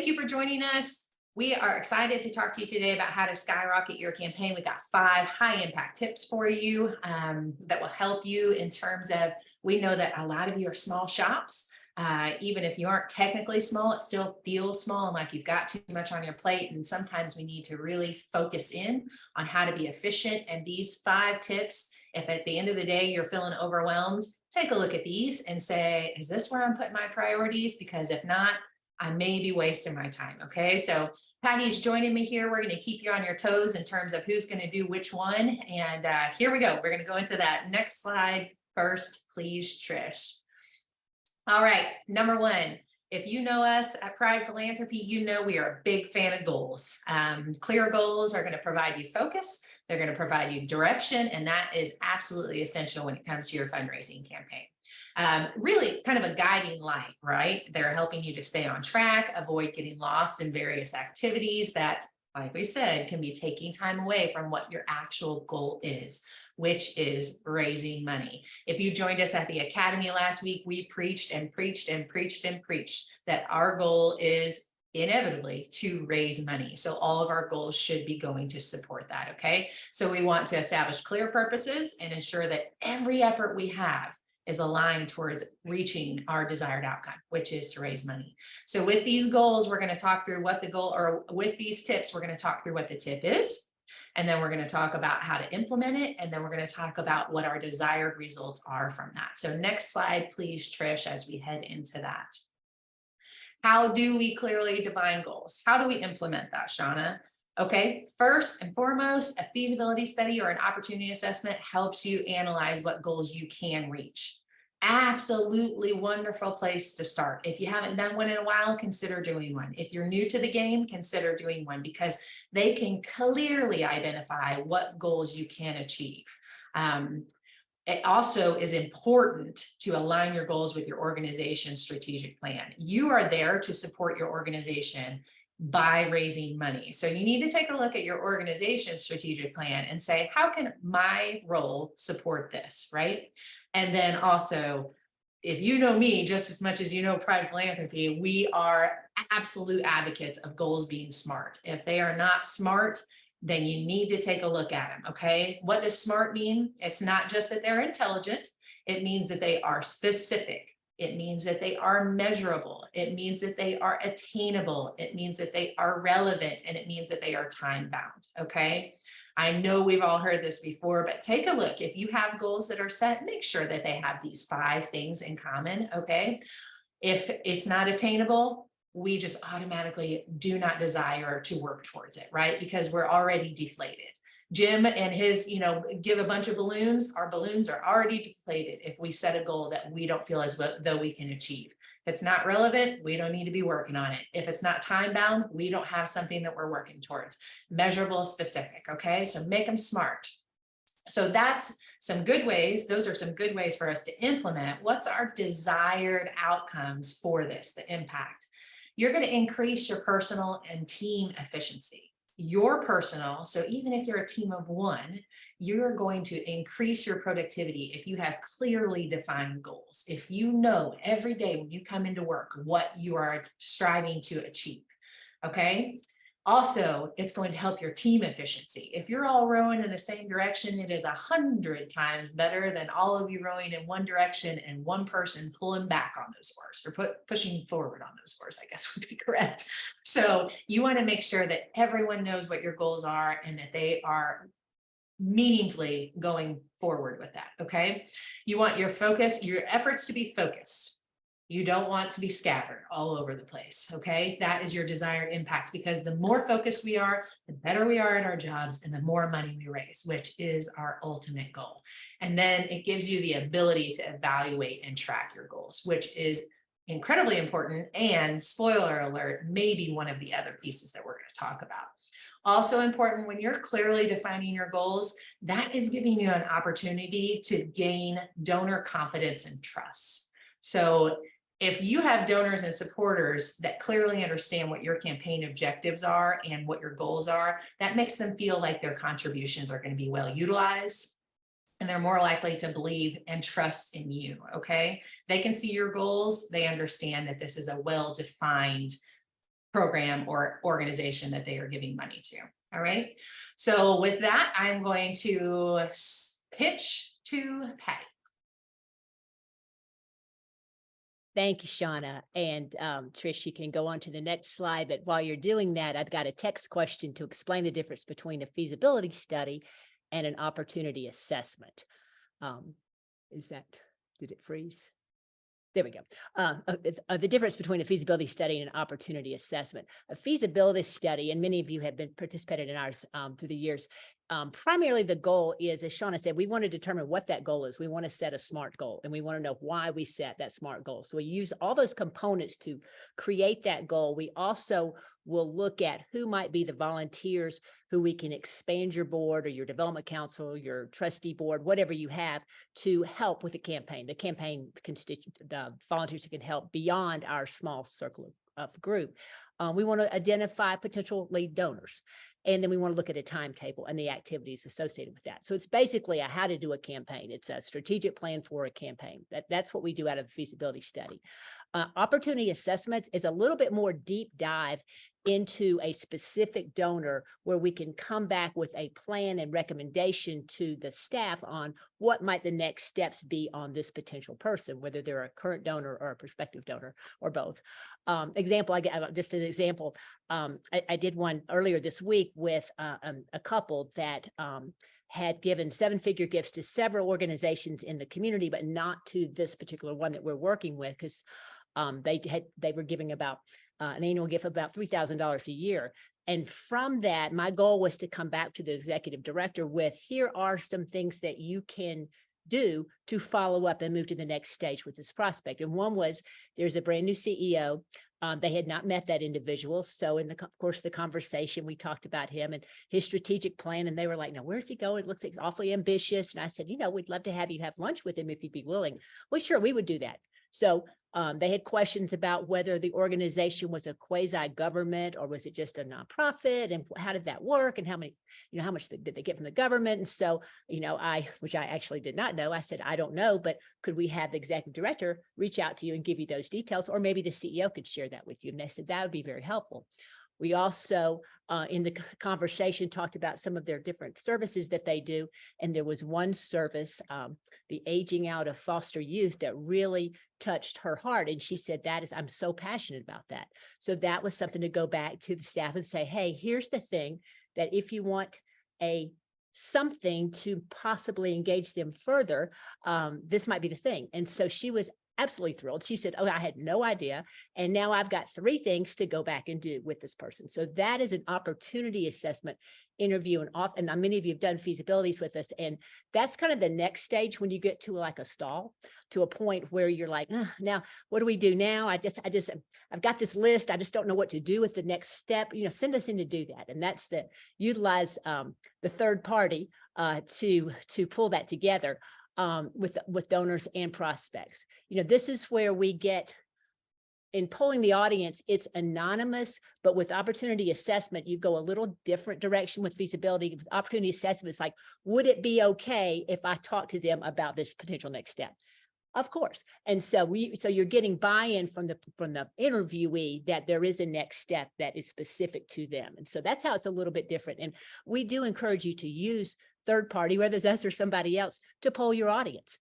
thank you for joining us. We are excited to talk to you today about how to skyrocket your campaign. We got 5 high impact tips for you that will help you in terms of, we know that a lot of you are small shops. Even if you aren't technically small, it still feels small and like you've got too much on your plate. And sometimes we need to really focus in on how to be efficient. And these 5 tips, if at the end of the day you're feeling overwhelmed, take a look at these and say, is this where I'm putting my priorities? Because if not, I may be wasting my time. Okay, so Patty's joining me here. We're going to keep you on your toes in terms of who's going to do which one. And here we go. We're going to go into that next slide first, please, Trish. All right, number 1. If you know us at Pride Philanthropy, you know we are a big fan of goals. Clear goals are going to provide you focus. They're going to provide you direction, and that is absolutely essential when it comes to your fundraising campaign. Really kind of a guiding light, right? They're helping you to stay on track, avoid getting lost in various activities that, like we said, can be taking time away from what your actual goal is, which is raising money. If you joined us at the Academy last week, we preached and preached and preached and preached that our goal is inevitably to raise money. So all of our goals should be going to support that, okay? So we want to establish clear purposes and ensure that every effort we have is aligned towards reaching our desired outcome, which is to raise money. So with these goals, we're going to talk through what the goal, or with these tips, we're going to talk through what the tip is. And then we're going to talk about how to implement it. And then we're going to talk about what our desired results are from that. So next slide, please, Trish, as we head into that. How do we clearly define goals? How do we implement that, Shauna? Okay, first and foremost, a feasibility study or an opportunity assessment helps you analyze what goals you can reach. Absolutely wonderful place to start. If you haven't done one in a while, consider doing one. If you're new to the game, consider doing one because they can clearly identify what goals you can achieve. It also is important to align your goals with your organization's strategic plan. You are there to support your organization by raising money. So you need to take a look at your organization's strategic plan and say, how can my role support this, right? And then also, if you know me just as much as you know Pride Philanthropy, we are absolute advocates of goals being smart. If they are not smart, then you need to take a look at them, okay? What does smart mean? It's not just that they're intelligent. It means that they are specific. It means that they are measurable. It means that they are attainable. It means that they are relevant, and it means that they are time bound, okay? I know we've all heard this before, but take a look. If you have goals that are set, make sure that they have these 5 things in common, okay? If it's not attainable, we just automatically do not desire to work towards it, right? Because we're already deflated. Jim and his, give a bunch of balloons. Our balloons are already deflated if we set a goal that we don't feel as though we can achieve. If it's not relevant, we don't need to be working on it. If it's not time bound, we don't have something that we're working towards. Measurable, specific, okay? So make them smart. So that's some good ways. Those are some good ways for us to implement. What's our desired outcomes for this, the impact? You're going to increase your personal and team efficiency. Your personal, so even if you're a team of 1, you're going to increase your productivity if you have clearly defined goals. If you know every day when you come into work what you are striving to achieve, okay? Also, it's going to help your team efficiency. If you're all rowing in the same direction, it is 100 times better than all of you rowing in one direction and one person pulling back on those oars, or pushing forward on those oars, I guess would be correct. So you want to make sure that everyone knows what your goals are and that they are meaningfully going forward with that, okay? You want your efforts to be focused. You don't want to be scattered all over the place, okay? That is your desired impact, because the more focused we are, the better we are at our jobs and the more money we raise, which is our ultimate goal. And then it gives you the ability to evaluate and track your goals, which is incredibly important, and spoiler alert, maybe one of the other pieces that we're going to talk about. Also important, when you're clearly defining your goals, that is giving you an opportunity to gain donor confidence and trust. So if you have donors and supporters that clearly understand what your campaign objectives are and what your goals are, that makes them feel like their contributions are going to be well utilized, and they're more likely to believe and trust in you, okay? They can see your goals. They understand that this is a well-defined program or organization that they are giving money to. All right. So with that, I'm going to pitch to Patty. Thank you, Shauna. And Trish, you can go on to the next slide. But while you're doing that, I've got a text question to explain the difference between a feasibility study and an opportunity assessment. Did it freeze? There we go. The difference between a feasibility study and an opportunity assessment. A feasibility study, and many of you have been participated in ours through the years. Primarily the goal is, as Shauna said, we want to determine what that goal is. We want to set a SMART goal, and we want to know why we set that SMART goal. So we use all those components to create that goal. We also will look at who might be the volunteers who we can expand your board or your development council, your trustee board, whatever you have, to help with the campaign. The volunteers who can help beyond our small circle of group. We want to identify potential lead donors. And then we want to look at a timetable and the activities associated with that. So it's basically a how to do a campaign. It's a strategic plan for a campaign. That's what we do out of the feasibility study. Opportunity assessment is a little bit more deep dive into a specific donor where we can come back with a plan and recommendation to the staff on what might the next steps be on this potential person, whether they're a current donor or a prospective donor or both. I did one earlier this week with a couple that had given 7-figure gifts to several organizations in the community, but not to this particular one that we're working with, because they were giving about an annual gift of about $3,000 a year. And from that, my goal was to come back to the executive director with, here are some things that you can do to follow up and move to the next stage with this prospect. And one was, there's a brand new CEO. They had not met that individual. So in the course of the conversation, we talked about him and his strategic plan. And they were like, now, where's he going? It looks like awfully ambitious. And I said, we'd love to have you have lunch with him if you'd be willing. Well, sure, we would do that. So they had questions about whether the organization was a quasi-government or was it just a nonprofit, and how did that work, and how much did they get from the government? And so, which I actually did not know, I said, I don't know, but could we have the executive director reach out to you and give you those details, or maybe the CEO could share that with you? And they said that would be very helpful. We also, in the conversation, talked about some of their different services that they do. And there was one service, the aging out of foster youth, that really touched her heart. And she said, I'm so passionate about that. So that was something to go back to the staff and say, hey, here's the thing, that if you want something to possibly engage them further, this might be the thing. And so she was absolutely thrilled. She said, I had no idea. And now I've got 3 things to go back and do with this person. So that is an opportunity assessment interview. And many of you have done feasibilities with us. And that's kind of the next stage when you get to like a stall, to a point where you're like, now, what do we do now? I've got this list. I just don't know what to do with the next step. Send us in to do that. And that's utilize the third party to pull that together. With donors and prospects. This is where we get, in polling the audience, it's anonymous, but with opportunity assessment, you go a little different direction with feasibility. With opportunity assessment, it's like, would it be okay if I talk to them about this potential next step? Of course. And so you're getting buy-in from the interviewee that there is a next step that is specific to them. And so that's how it's a little bit different. And we do encourage you to use third party, whether it's us or somebody else, to poll your audience,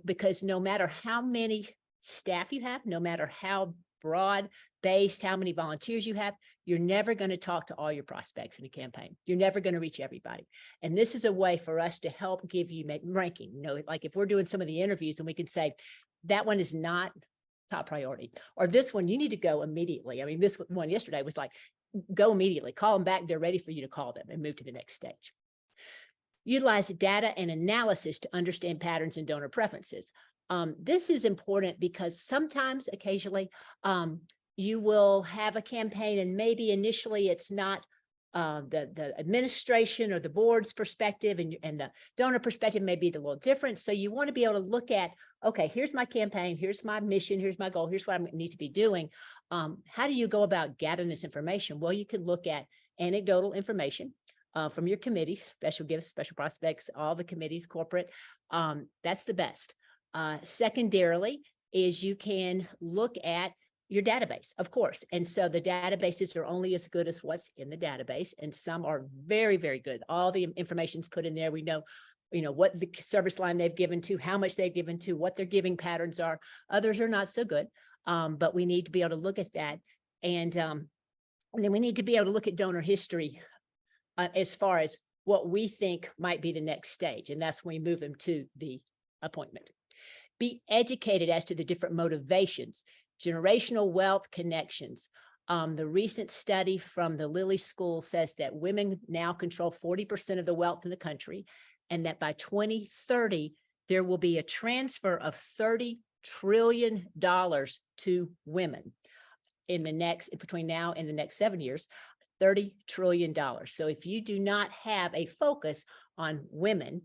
because no matter how many staff you have, no matter how broad based, how many volunteers you have, you're never going to talk to all your prospects in a campaign. You're never going to reach everybody. And this is a way for us to help give you ranking. Like if we're doing some of the interviews and we can say, that one is not top priority, or this one, you need to go immediately. I mean, this one yesterday was like, go immediately, call them back. They're ready for you to call them and move to the next stage. Utilize data and analysis to understand patterns in donor preferences. This is important because sometimes, occasionally, you will have a campaign and maybe initially it's not the administration or the board's perspective, and the donor perspective may be a little different. So you want to be able to look at, okay, here's my campaign, here's my mission, here's my goal, here's what I need to be doing. How do you go about gathering this information? Well, you can look at anecdotal information from your committees, special gifts, special prospects, all the committees, corporate. That's the best. Secondarily is you can look at, your database, of course. And so the databases are only as good as what's in the database. And some are very, very good. All the information's put in there. We know, what the service line they've given to, how much they've given to, what their giving patterns are. Others are not so good. But we need to be able to look at that. And then we need to be able to look at donor history as far as what we think might be the next stage. And that's when we move them to the appointment. Be educated as to the different motivations, generational wealth connections. The recent study from the Lilly School says that women now control 40% of the wealth in the country, and that by 2030, there will be a transfer of $30 trillion to women between now and the next 7 years, $30 trillion. So if you do not have a focus on women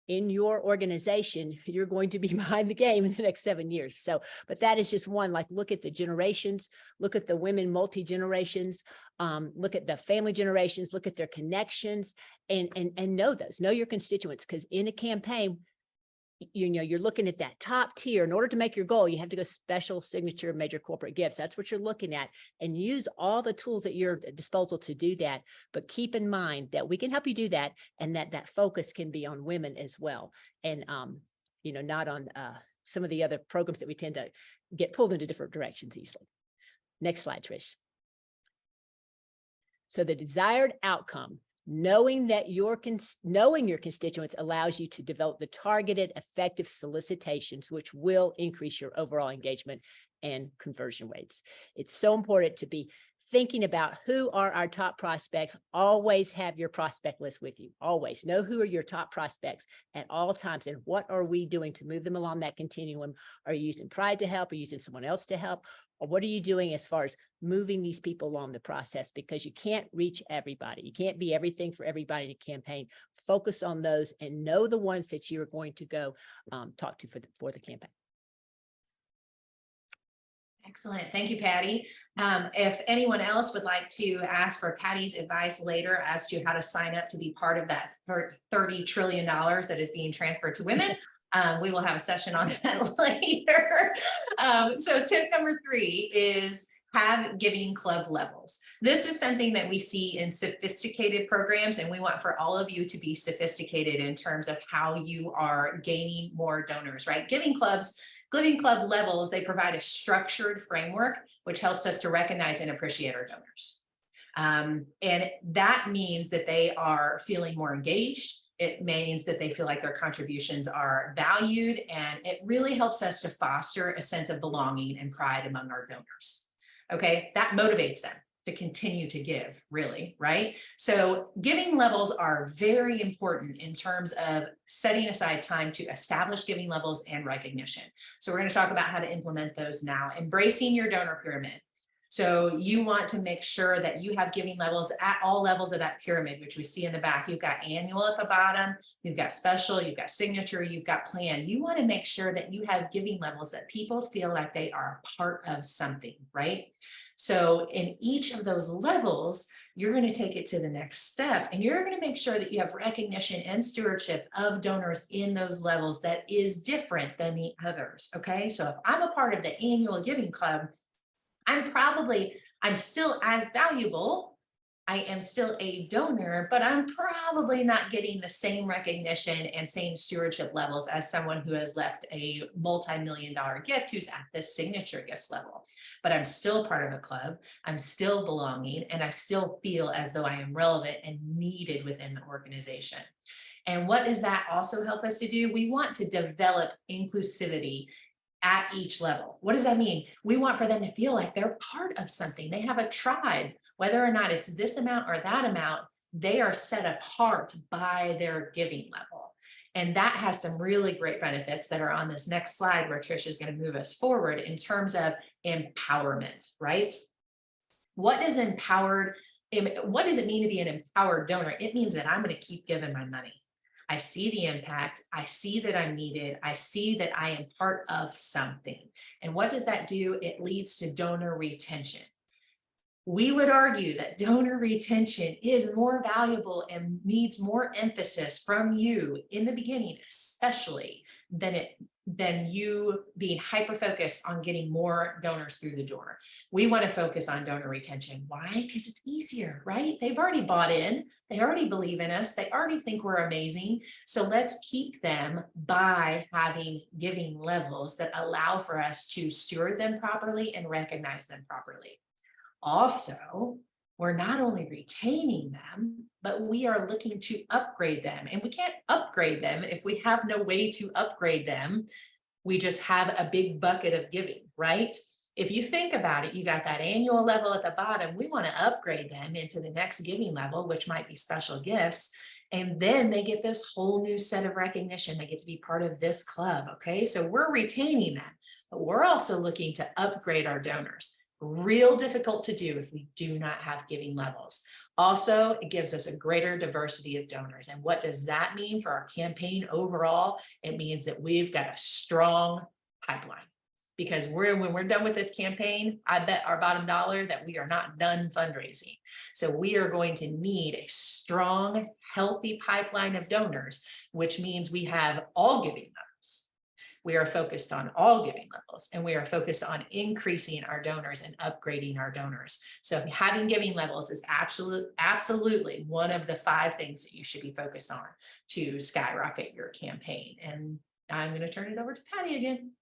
in your organization, you're going to be behind the game in the next 7 years. So, but that is just one, like, look at the generations, look at the women multi-generations, look at the family generations, look at their connections, and know your constituents, because in a campaign, you're looking at that top tier. In order to make your goal, you have to go special, signature, major corporate gifts. That's what you're looking at, and use all the tools at your disposal to do that. But keep in mind that we can help you do that, and that focus can be on women as well. And, not on some of the other programs that we tend to get pulled into different directions easily. Next slide, Trish. So the desired outcome, knowing your constituents allows you to develop the targeted, effective solicitations, which will increase your overall engagement and conversion rates. It's so important to be thinking about who are our top prospects. Always have your prospect list with you. Always know who are your top prospects at all times, and what are we doing to move them along that continuum. Are you using Pride to help? Are you using someone else to help? Or what are you doing as far as moving these people along the process? Because you can't reach everybody. You can't be everything for everybody in a campaign. Focus on those and know the ones that you're going to go talk to for the campaign. Excellent. Thank you, Patty. If anyone else would like to ask for Patty's advice later as to how to sign up to be part of that $30 trillion that is being transferred to women, we will have a session on that later. So tip number 3 is have giving club levels. This is something that we see in sophisticated programs, and we want for all of you to be sophisticated in terms of how you are gaining more donors, right? Giving club levels, they provide a structured framework, which helps us to recognize and appreciate our donors. And that means that they are feeling more engaged. It means that they feel like their contributions are valued, and it really helps us to foster a sense of belonging and pride among our donors. Okay, that motivates them to continue to give, really, right? So giving levels are very important in terms of setting aside time to establish giving levels and recognition. So we're going to talk about how to implement those now. Embracing your donor pyramid. So you want to make sure that you have giving levels at all levels of that pyramid, which we see in the back. You've got annual at the bottom, you've got special, you've got signature, you've got plan. You want to make sure that you have giving levels that people feel like they are part of something, right? So in each of those levels, you're going to take it to the next step, and you're going to make sure that you have recognition and stewardship of donors in those levels that is different than the others. Okay, so if I'm a part of the annual giving club, I'm still as valuable. I am still a donor, but I'm probably not getting the same recognition and same stewardship levels as someone who has left a multi-million-dollar gift who's at this signature gifts level. But I'm still part of a club, I'm still belonging, and I still feel as though I am relevant and needed within the organization. And what does that also help us to do? We want to develop inclusivity at each level. What does that mean? We want for them to feel like they're part of something. They have a tribe, whether or not it's this amount or that amount, they are set apart by their giving level. And that has some really great benefits that are on this next slide, where Trish is going to move us forward in terms of empowerment, right? What does it mean to be an empowered donor? It means that I'm going to keep giving my money. I see the impact. I see that I'm needed. I see that I am part of something. And what does that do? It leads to donor retention. We would argue that donor retention is more valuable and needs more emphasis from you in the beginning, especially than you being hyper focused on getting more donors through the door. We want to focus on donor retention. Why? Because it's easier, right? They've already bought in, they already believe in us, they already think we're amazing. So let's keep them by having giving levels that allow for us to steward them properly and recognize them properly. Also, we're not only retaining them, but we are looking to upgrade them. And we can't upgrade them if we have no way to upgrade them. We just have a big bucket of giving, right? If you think about it, you got that annual level at the bottom. We want to upgrade them into the next giving level, which might be special gifts. And then they get this whole new set of recognition. They get to be part of this club. Okay. So we're retaining them, but we're also looking to upgrade our donors. Real difficult to do if we do not have giving levels. Also, it gives us a greater diversity of donors. And what does that mean for our campaign overall? It means that we've got a strong pipeline, because when we're done with this campaign, I bet our bottom dollar that we are not done fundraising. So we are going to need a strong, healthy pipeline of donors, which means we have all giving levels. We are focused on all giving levels, and we are focused on increasing our donors and upgrading our donors. So having giving levels is absolutely one of the 5 things that you should be focused on to skyrocket your campaign. And I'm going to turn it over to Patty again.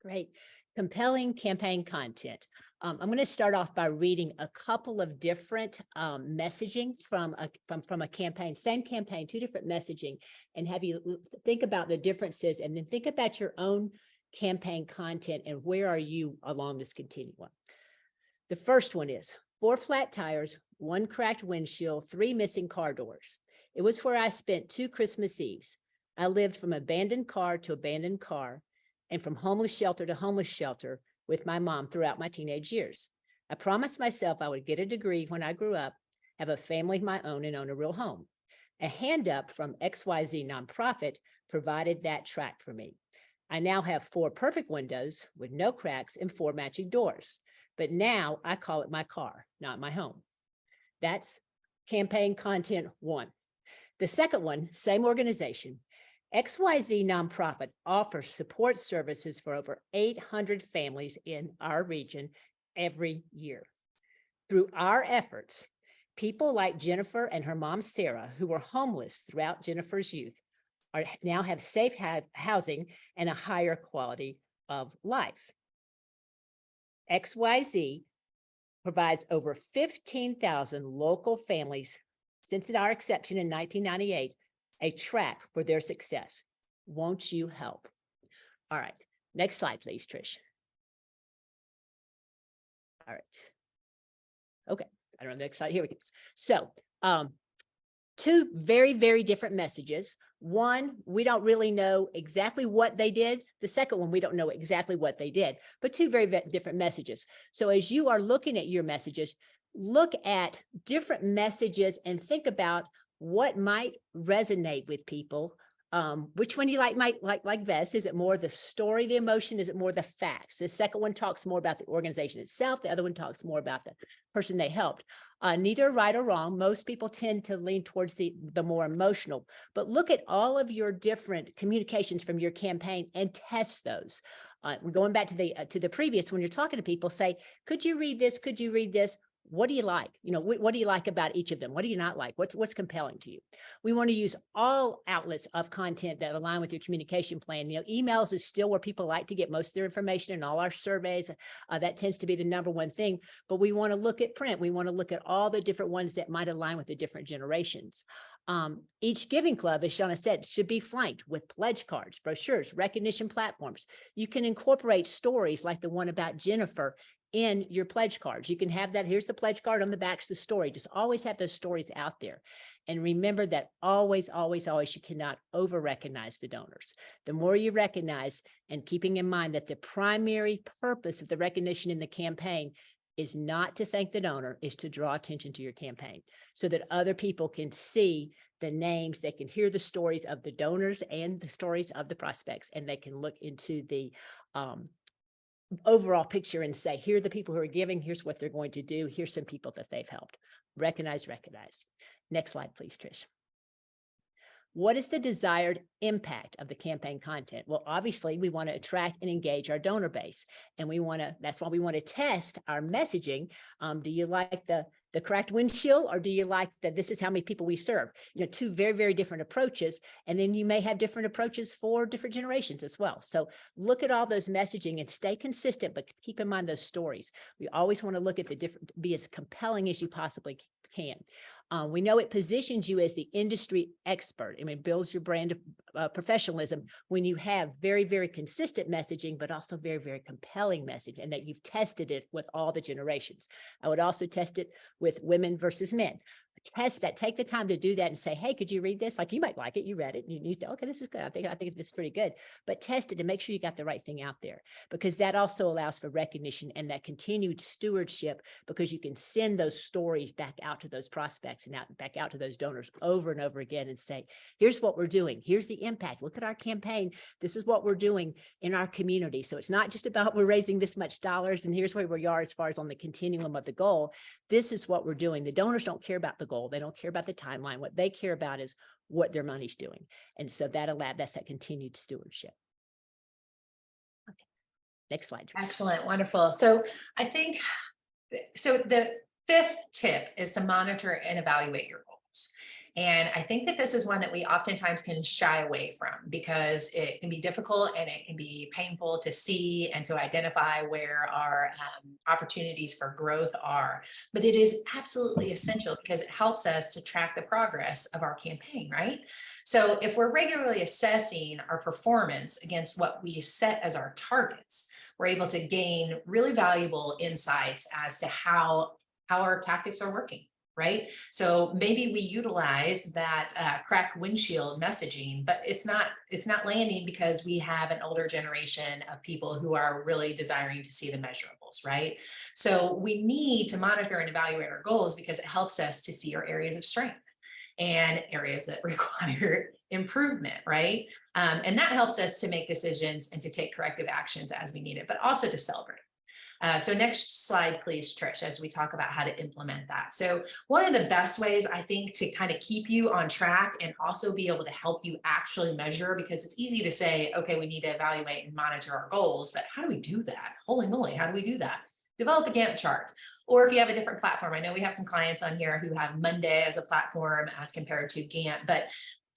Great. Compelling campaign content. I'm going to start off by reading a couple of different messaging from a campaign, same campaign, 2 different messaging, and have you think about the differences, and then think about your own campaign content and where are you along this continuum. The first one is 4 flat tires, 1 cracked windshield, 3 missing car doors. It was where I spent 2 Christmas Eves. I lived from abandoned car to abandoned car, and from homeless shelter to homeless shelter with my mom throughout my teenage years. I promised myself I would get a degree when I grew up, have a family of my own, and own a real home. A hand up from XYZ nonprofit provided that track for me. I now have 4 perfect windows with no cracks and 4 matching doors. But now I call it my car, not my home. That's campaign content 1. The second one, same organization. XYZ nonprofit offers support services for over 800 families in our region every year. Through our efforts, people like Jennifer and her mom, Sarah, who were homeless throughout Jennifer's youth, now have safe housing and a higher quality of life. XYZ provides over 15,000 local families since our inception in 1998 a track for their success. Won't you help? All right, next slide, please, Trish. All right. Okay, I don't know the next slide. Here we go. So 2 very, very different messages. One, we don't really know exactly what they did. The second one, we don't know exactly what they did, but 2 very different messages. So as you are looking at your messages, look at different messages and think about what might resonate with people. Which one you like best? Is it more the story, the emotion? Is it more the facts? The second one talks more about the organization itself. The other one talks more about the person they helped. Neither right or wrong. Most people tend to lean towards the more emotional, but look at all of your different communications from your campaign and test those. We're going back to the previous, when you're talking to people, say, could you read this? Could you read this? What do you like? What do you like about each of them? What do you not like? What's compelling to you? We want to use all outlets of content that align with your communication plan. Emails is still where people like to get most of their information, and all our surveys, that tends to be the number one thing. But we want to look at print. We want to look at all the different ones that might align with the different generations. Each giving club, as Shauna said, should be flanked with pledge cards, brochures, recognition platforms. You can incorporate stories like the one about Jennifer in your pledge cards. You can have that. Here's the pledge card, on the back's the story. Just always have those stories out there. And remember that always, always, always, you cannot over recognize the donors. The more you recognize, and keeping in mind that the primary purpose of the recognition in the campaign is not to thank the donor, is to draw attention to your campaign so that other people can see the names, they can hear the stories of the donors and the stories of the prospects, and they can look into the overall picture and say, here are the people who are giving, here's what they're going to do, here's some people that they've helped. Recognize, recognize. Next slide, please, Trish. What is the desired impact of the campaign content? Well, obviously, we want to attract and engage our donor base. And that's why we want to test our messaging. Do you like the cracked windshield, or do you like that this is how many people we serve? Two very, very different approaches. And then you may have different approaches for different generations as well. So look at all those messaging and stay consistent, but keep in mind those stories. We always want to look at be as compelling as you possibly can. We know it positions you as the industry expert. I mean, it builds your brand of professionalism when you have very, very consistent messaging, but also very, very compelling message, and that you've tested it with all the generations. I would also test it with women versus men. Test that, take the time to do that and say, hey, could you read this? Like, you might like it, you read it, and you say, okay, this is good. I think this is pretty good, but test it to make sure you got the right thing out there, because that also allows for recognition and that continued stewardship, because you can send those stories back out to those prospects and back out to those donors over and over again and say, here's what we're doing. Here's the impact. Look at our campaign. This is what we're doing in our community. So it's not just about we're raising this much dollars and here's where we are as far as on the continuum of the goal. This is what we're doing. The donors don't care about the goal. They don't care about the timeline. What they care about is what their money's doing. And so that's that continued stewardship. Okay. Next slide. Trish. Excellent. Wonderful. So I think, so the fifth tip is to monitor and evaluate your goals. And I think that this is one that we oftentimes can shy away from, because it can be difficult and it can be painful to see and to identify where our opportunities for growth are. But it is absolutely essential, because it helps us to track the progress of our campaign, right? So if we're regularly assessing our performance against what we set as our targets, we're able to gain really valuable insights as to how our tactics are working. Right? So maybe we utilize that cracked windshield messaging, but it's not landing because we have an older generation of people who are really desiring to see the measurables, right? So we need to monitor and evaluate our goals, because it helps us to see our areas of strength and areas that require improvement, right? And that helps us to make decisions and to take corrective actions as we need it, but also to celebrate. So next slide, please, Trish, as we talk about how to implement that. So one of the best ways, I think, to kind of keep you on track and also be able to help you actually measure, because it's easy to say, okay, we need to evaluate and monitor our goals, but how do we do that? Holy moly, how do we do that? Develop a Gantt chart. Or if you have a different platform, I know we have some clients on here who have Monday as a platform as compared to Gantt, but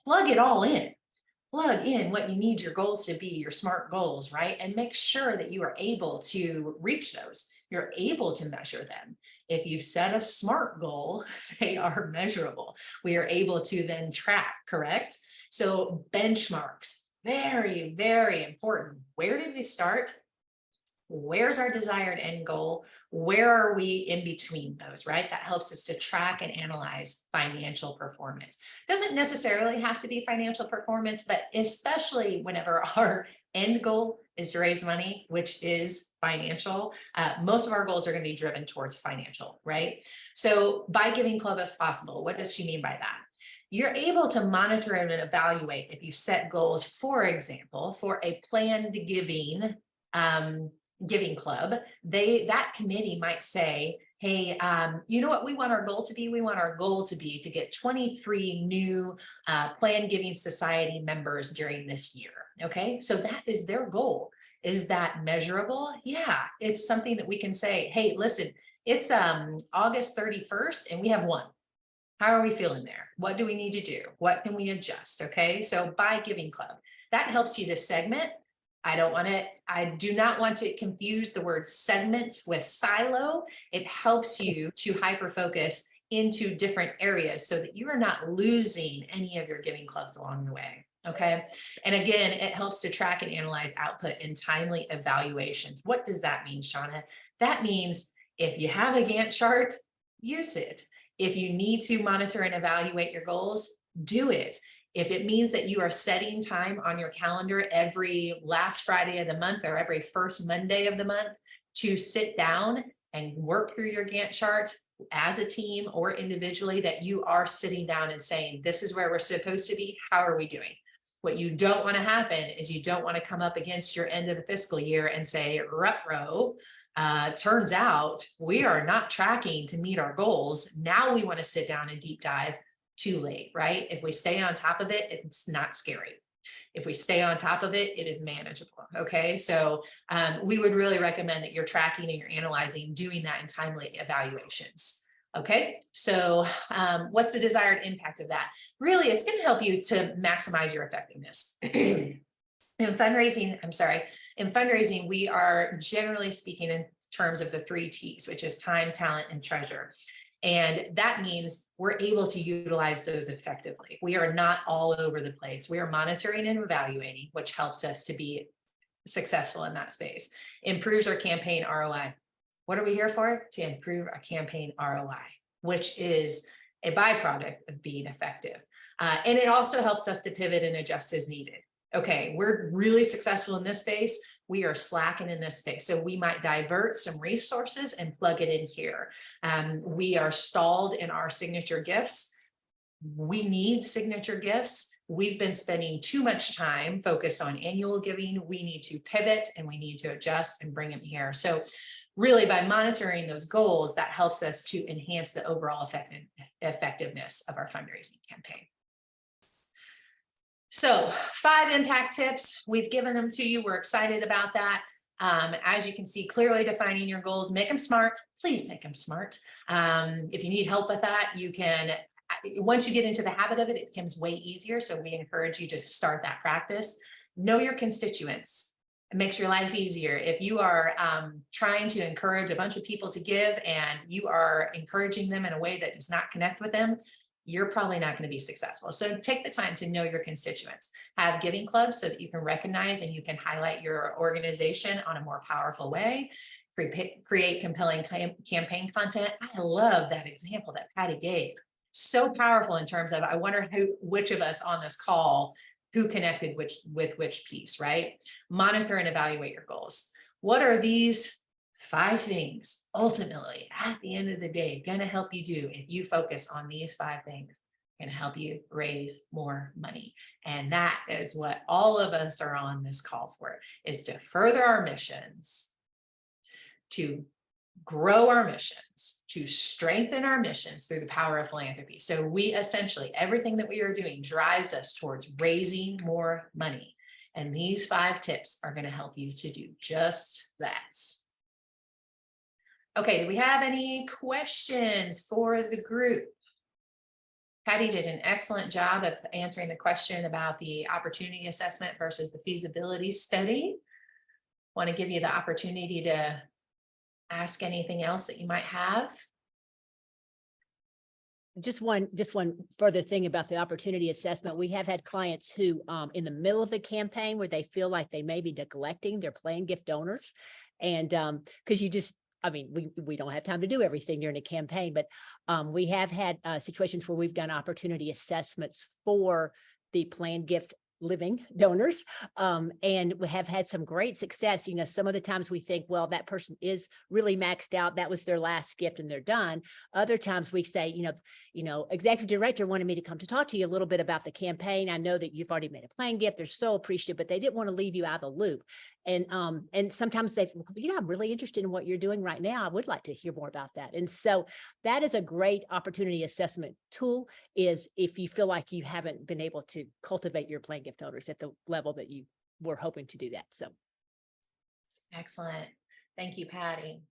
plug it all in. Plug in what you need your goals to be, your SMART goals, right? And make sure that you are able to reach those. You're able to measure them. If you've set a SMART goal, they are measurable. We are able to then track, correct? So benchmarks, very, very important. Where did we start? Where's our desired end goal? Where are we in between those, right? That helps us to track and analyze financial performance. Doesn't necessarily have to be financial performance, but especially whenever our end goal is to raise money, which is financial, most of our goals are going to be driven towards financial, right? So by giving club if possible, what does she mean by that? You're able to monitor and evaluate if you set goals, for example, for a planned giving club, that committee might say, hey, you know what we want our goal to be? We want our goal to be to get 23 new Planned Giving Society members during this year. Okay, so that is their goal. Is that measurable? Yeah, it's something that we can say, hey, listen, it's August 31st and we have one. How are we feeling there? What do we need to do? What can we adjust? Okay, so by Giving Club, that helps you to segment. I do not want to confuse the word segment with silo. It helps you to hyper-focus into different areas so that you are not losing any of your giving clubs along the way. Okay. And again, it helps to track and analyze output in timely evaluations. What does that mean, Shauna? That means if you have a Gantt chart, use it. If you need to monitor and evaluate your goals, do it. If it means that you are setting time on your calendar every last Friday of the month or every first Monday of the month to sit down and work through your Gantt charts as a team or individually, that you are sitting down and saying, this is where we're supposed to be. How are we doing? What you don't want to happen is you don't want to come up against your end of the fiscal year and say, ruh-roh, turns out we are not tracking to meet our goals. Now we want to sit down and deep dive. Too late, right? If we stay on top of it, it's not scary. If we stay on top of it, it is manageable. Okay. So we would really recommend that you're tracking and you're analyzing, doing that in timely evaluations. Okay. So what's the desired impact of that? Really, it's going to help you to maximize your effectiveness. In fundraising, we are generally speaking in terms of the 3 T's, which is time, talent, and treasure. And that means we're able to utilize those effectively. We are not all over the place. We are monitoring and evaluating, which helps us to be successful in that space. Improves our campaign ROI. What are we here for? To improve our campaign ROI, which is a byproduct of being effective. And it also helps us to pivot and adjust as needed. Okay, we're really successful in this space. We are slacking in this space. So we might divert some resources and plug it in here. We are stalled in our signature gifts. We need signature gifts. We've been spending too much time focused on annual giving. We need to pivot and we need to adjust and bring them here. So really by monitoring those goals, that helps us to enhance the overall effectiveness of our fundraising campaign. So 5 impact tips, we've given them to you. We're excited about that. As you can see, clearly defining your goals, make them smart. Please make them smart. If you need help with that, you can, once you get into the habit of it, it becomes way easier. So we encourage you to start that practice. Know your constituents. It makes your life easier. If you are trying to encourage a bunch of people to give and you are encouraging them in a way that does not connect with them, you're probably not going to be successful. So take the time to know your constituents. Have giving clubs so that you can recognize and you can highlight your organization on a more powerful way. Create compelling campaign content. I love that example that Patty gave. So powerful in terms of, I wonder which of us on this call, who connected with which piece, right? Monitor and evaluate your goals. What are these 5 things ultimately at the end of the day going to help you do? If you focus on these 5 things, going to help you raise more money. And that is what all of us are on this call for, is to further our missions, to grow our missions, to strengthen our missions through the power of philanthropy. So we essentially, everything that we are doing drives us towards raising more money. And these 5 tips are going to help you to do just that. Okay, do we have any questions for the group? Patty did an excellent job of answering the question about the opportunity assessment versus the feasibility study. Want to give you the opportunity to ask anything else that you might have. Just one further thing about the opportunity assessment. We have had clients who in the middle of the campaign where they feel like they may be neglecting their plan gift donors. And because we don't have time to do everything during a campaign, but we have had situations where we've done opportunity assessments for the planned gift living donors, and we have had some great success. Some of the times we think, well, that person is really maxed out. That was their last gift and they're done. Other times we say, executive director wanted me to come to talk to you a little bit about the campaign. I know that you've already made a planned gift. They're so appreciative, but they didn't want to leave you out of the loop. And sometimes I'm really interested in what you're doing right now. I would like to hear more about that. And so that is a great opportunity assessment tool, is if you feel like you haven't been able to cultivate your planned gift donors at the level that you were hoping to do that. So. Excellent. Thank you, Patty.